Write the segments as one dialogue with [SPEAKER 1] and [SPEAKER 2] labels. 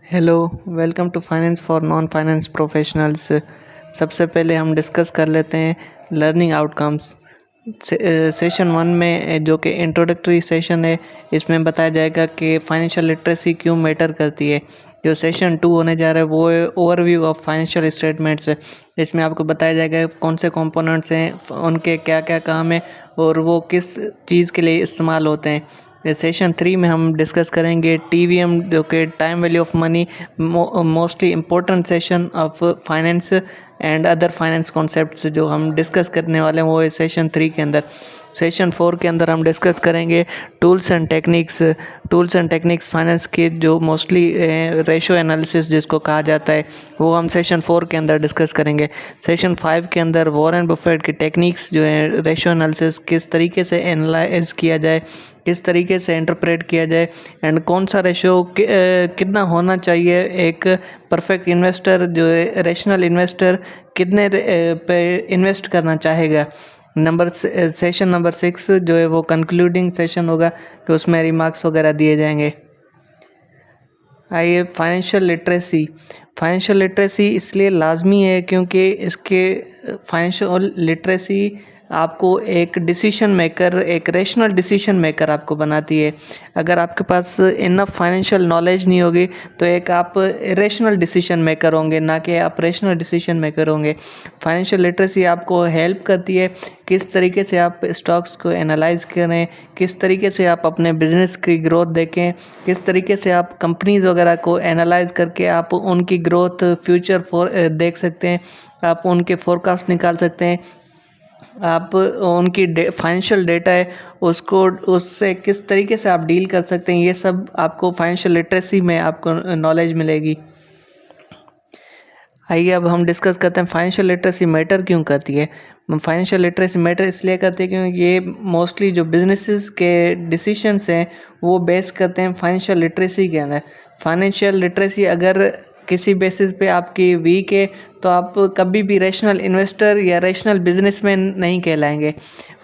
[SPEAKER 1] Hello, welcome to finance for non finance professionals. सबसे पहले हम डिस्कस कर लेते हैं लर्निंग आउटकम्स। सेशन 1 में जो कि इंट्रोडक्टरी सेशन है, इसमें बताया जाएगा कि फाइनेंशियल लिटरेसी क्यों मैटर करती है। जो सेशन 2 होने जा रहा है वो ओवरव्यू ऑफ फाइनेंशियल स्टेटमेंट्स है। इसमें आपको बताया जाएगा कौन से कंपोनेंट्स हैं, उनके क्या क्या काम है और वो किस चीज़ के लिए इस्तेमाल होते हैं। सेशन 3 में हम डिस्कस करेंगे TVM, जो कि time value of money, mostly important session of finance and other finance concepts जो हम डिस्कस करने वाले हैं वो है सेशन 3 के अंदर। सेशन 4 के अंदर हम डिस्कस करेंगे टूल्स एंड टेक्निक्स फाइनेंस के, जो मोस्टली रेशो एनालिसिस जिसको कहा जाता है, वो हम सेशन 4 के अंदर डिस्कस करेंगे। सेशन 5 के अंदर वॉरेन बफेट की टेक्निक्स जो है रेशो एनालिसिस किस तरीके से एनालाइज किया जाए, किस तरीके से इंटरप्रेट किया जाए एंड कौन सा रेशो कितना होना चाहिए। एक परफेक्ट इन्वेस्टर जो है, रैशनल इन्वेस्टर कितने पे इन्वेस्ट करना चाहेगा। सेशन नंबर 6 जो है वो कंक्लूडिंग सेशन होगा, कि उसमें रिमार्क्स वगैरह दिए जाएंगे। आइए, फाइनेंशियल लिटरेसी इसलिए लाजमी है क्योंकि इसके फाइनेंशियल लिटरेसी आपको एक डिसीजन मेकर, एक रैशनल डिसीजन मेकर आपको बनाती है। अगर आपके पास इनफ फाइनेंशियल नॉलेज नहीं होगी तो एक आप इरेशनल डिसीजन मेकर होंगे, ना कि आप रैशनल डिसीजन मेकर होंगे। फाइनेंशियल लिटरेसी आपको हेल्प करती है किस तरीके से आप स्टॉक्स को एनालाइज करें, किस तरीके से आप अपने बिजनेस की ग्रोथ देखें, किस तरीके से आप कंपनीज वगैरह को एनालाइज करके आप उनकी ग्रोथ फ्यूचर देख सकते हैं, आप उनके फोरकास्ट निकाल सकते हैं, आप उनकी फाइनेंशियल डेटा है उसको, उससे किस तरीके से आप डील कर सकते हैं। ये सब आपको फाइनेंशियल लिटरेसी में आपको नॉलेज मिलेगी। आइए अब हम डिस्कस करते हैं फाइनेंशियल लिटरेसी मैटर क्यों करती है। फाइनेंशियल लिटरेसी मैटर इसलिए करती है क्योंकि ये मोस्टली जो बिजनेसेस के डिसीशंस हैं वो बेस करते हैं फाइनेंशियल लिटरेसी के अंदर। फाइनेंशियल लिटरेसी अगर किसी बेसिस पे आपकी वीक है तो आप कभी भी रैशनल इन्वेस्टर या रैशनल बिजनेसमैन नहीं कहलाएंगे।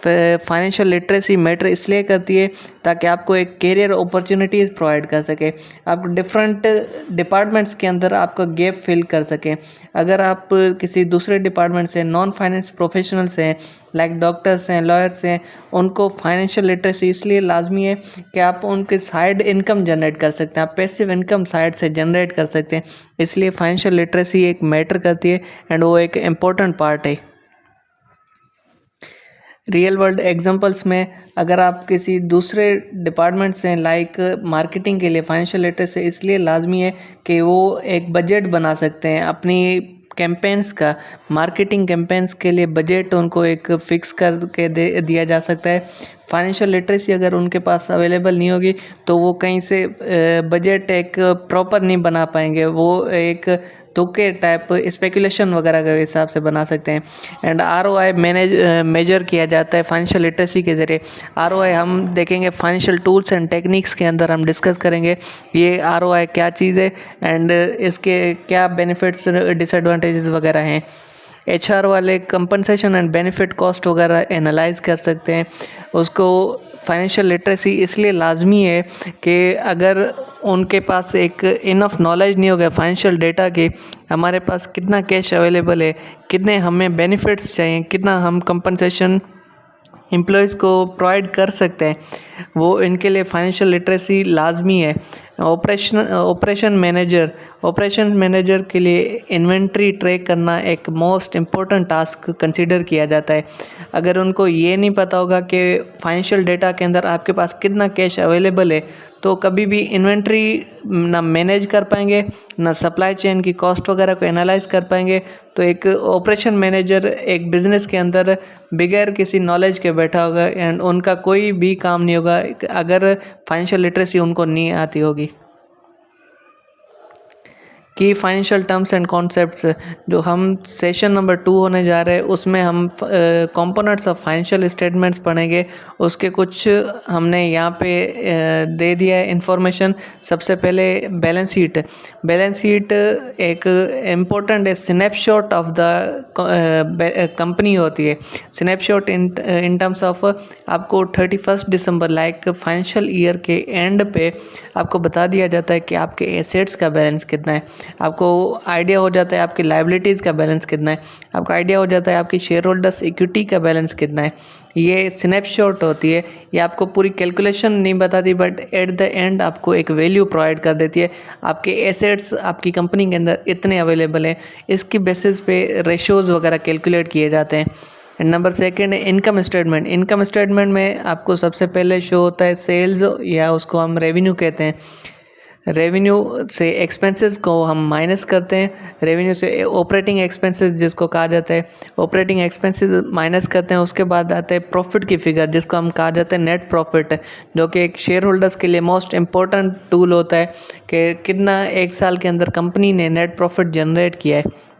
[SPEAKER 1] फाइनेंशियल लिटरेसी मैटर इसलिए करती है ताकि आपको एक कैरियर अपॉर्चुनिटीज़ प्रोवाइड कर सके, आप डिफरेंट डिपार्टमेंट्स के अंदर आपका गैप फिल कर सकें। अगर आप किसी दूसरे डिपार्टमेंट से, नॉन फाइनेंस प्रोफेशनल्स हैं, लाइक डॉक्टर्स हैं, लॉयर्स हैं, उनको फाइनेंशियल लिटरेसी इसलिए लाजमी है कि आप उनके साइड इनकम जनरेट कर सकते हैं, आप पैसिव इनकम साइड से जनरेट कर सकते हैं। इसलिए फाइनेंशियल लिटरेसी एक मैटर करती है एंड वो एक इम्पोर्टेंट पार्ट है। रियल वर्ल्ड एग्जांपल्स में अगर आप किसी दूसरे डिपार्टमेंट से, लाइक मार्केटिंग के लिए फाइनेंशियल लिटरेसी इसलिए लाजमी है कि वो एक बजट बना सकते हैं अपनी कैंपेन्स का। मार्केटिंग कैंपेन्स के लिए बजट उनको एक फिक्स करके दे दिया जा सकता है। फाइनेंशियल लिटरेसी अगर उनके पास अवेलेबल नहीं होगी तो वो कहीं से बजट एक प्रॉपर नहीं बना पाएंगे, वो एक तुक्के टाइप स्पेकुलेशन वगैरह के हिसाब से बना सकते हैं। एंड ROI मेजर किया जाता है फाइनेंशियल लिटरेसी के ज़रिए। ROI हम देखेंगे फाइनेंशियल टूल्स एंड टेक्निक्स के अंदर, हम डिस्कस करेंगे ये ROI क्या चीज़ है एंड इसके क्या बेनिफिट्स डिसएडवांटेजेस वगैरह हैं। HR वाले कंपनसेशन एंड बेनिफिट कॉस्ट वगैरह एनालाइज कर सकते हैं। उसको फाइनेंशियल लिटरेसी इसलिए लाजमी है कि अगर उनके पास एक इनफ नॉलेज नहीं होगा फाइनेंशियल डेटा की, हमारे पास कितना कैश अवेलेबल है, कितने हमें बेनिफिट्स चाहिए, कितना हम कंपनसेशन एम्प्लॉयज़ को प्रोवाइड कर सकते हैं, वो इनके लिए फाइनेंशियल लिटरेसी लाजमी है। ऑपरेशन मैनेजर के लिए इन्वेंट्री ट्रैक करना एक मोस्ट इम्पोर्टेंट टास्क कंसीडर किया जाता है। अगर उनको ये नहीं पता होगा कि फाइनेंशियल डेटा के अंदर आपके पास कितना कैश अवेलेबल है तो कभी भी इन्वेंट्री ना मैनेज कर पाएंगे, ना सप्लाई चेन की कॉस्ट वगैरह को एनालाइज कर पाएंगे। तो एक ऑपरेशन मैनेजर एक बिज़नेस के अंदर बगैर किसी नॉलेज के बैठा होगा एंड उनका कोई भी काम नहीं होगा अगर फाइनेंशियल लिटरेसी उनको नहीं आती होगी। की फाइनेंशियल टर्म्स एंड कॉन्सेप्ट्स। जो हम सेशन नंबर 2 होने जा रहे हैं उसमें हम कंपोनेंट्स ऑफ फाइनेंशियल स्टेटमेंट्स पढ़ेंगे। उसके कुछ हमने यहाँ पे दे दिया है इन्फॉर्मेशन। सबसे पहले बैलेंस शीट। बैलेंस शीट एक important snapshot of the company होती है। स्नैपशॉट इन टर्म्स ऑफ आपको 31 दिसंबर लाइक फाइनेंशियल ईयर के एंड पे आपको बता दिया जाता है कि आपके एसेट्स का बैलेंस कितना है। आपको आइडिया हो जाता है आपकी लायबिलिटीज़ का बैलेंस कितना है। आपको आइडिया हो जाता है आपकी शेयर होल्डर्स इक्विटी का बैलेंस कितना है। ये स्नैपशॉट होती है। ये आपको पूरी कैलकुलेशन नहीं बताती बट एट द एंड आपको एक वैल्यू प्रोवाइड कर देती है। आपके एसेट्स आपकी कंपनी के अंदर इतने अवेलेबल हैं, इसकी बेसिस पे रेशोज़ वगैरह कैलकुलेट किए जाते हैं। नंबर सेकंड है इनकम स्टेटमेंट। इनकम स्टेटमेंट में आपको सबसे पहले शो होता है सेल्स, या उसको हम रेवेन्यू कहते हैं। रेवेन्यू से एक्सपेंसेस को हम माइनस करते हैं। रेवेन्यू से ऑपरेटिंग एक्सपेंसेस जिसको कहा जाता है, ऑपरेटिंग एक्सपेंसेस माइनस करते हैं। उसके बाद आता है प्रॉफिट की फिगर जिसको हम कहा जाता है नेट प्रॉफिट, जो कि एक शेयर होल्डर्स के लिए मोस्ट इम्पोर्टेंट टूल होता है कि कितना एक साल के अंदर कंपनी ने नेट प्रॉफिट जनरेट किया है।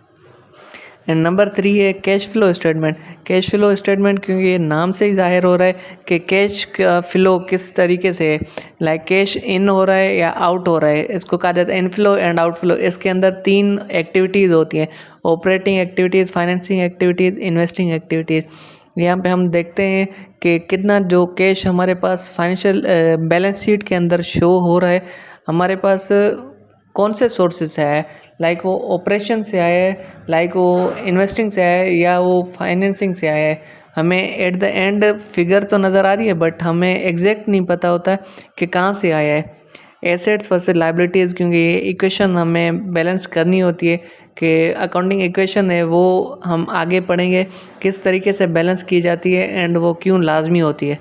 [SPEAKER 1] एंड नंबर 3 है cash flow statement. Cash flow statement क्योंकि ये नाम से ही जाहिर हो रहा है कि कैश का फ्लो किस तरीके से है, लाइक कैश इन हो रहा है या आउट हो रहा है। इसको कहा जाता है इनफ्लो एंड आउटफ्लो। इसके अंदर 3 एक्टिविटीज़ होती हैं, operating activities, financing activities, investing activities. यहाँ पे हम देखते हैं कि कितना जो कैश हमारे पास फाइनेंशियल बैलेंस शीट के अंदर शो हो रहा है, हमारे पास कौन से सोर्सेज से आया है, लाइक वो ऑपरेशन से आया है, लाइक वो इन्वेस्टिंग से आया है, या वो फाइनेंसिंग से आया है। हमें एट द एंड फिगर तो नज़र आ रही है बट हमें एग्जैक्ट नहीं पता होता कि कहाँ से आया है। एसेट्स वर्सेस लायबिलिटीज़, क्योंकि ये इक्वेशन हमें बैलेंस करनी होती है कि अकाउंटिंग इक्वेशन है वो हम आगे पढ़ेंगे किस तरीके से बैलेंस की जाती है एंड वो क्यों लाजमी होती है।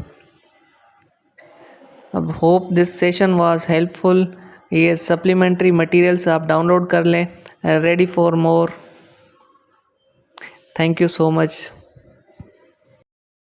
[SPEAKER 1] अब hope this session was helpful. ये सप्लीमेंट्री मटेरियल्स आप डाउनलोड कर लें। Ready for more. Thank you so much.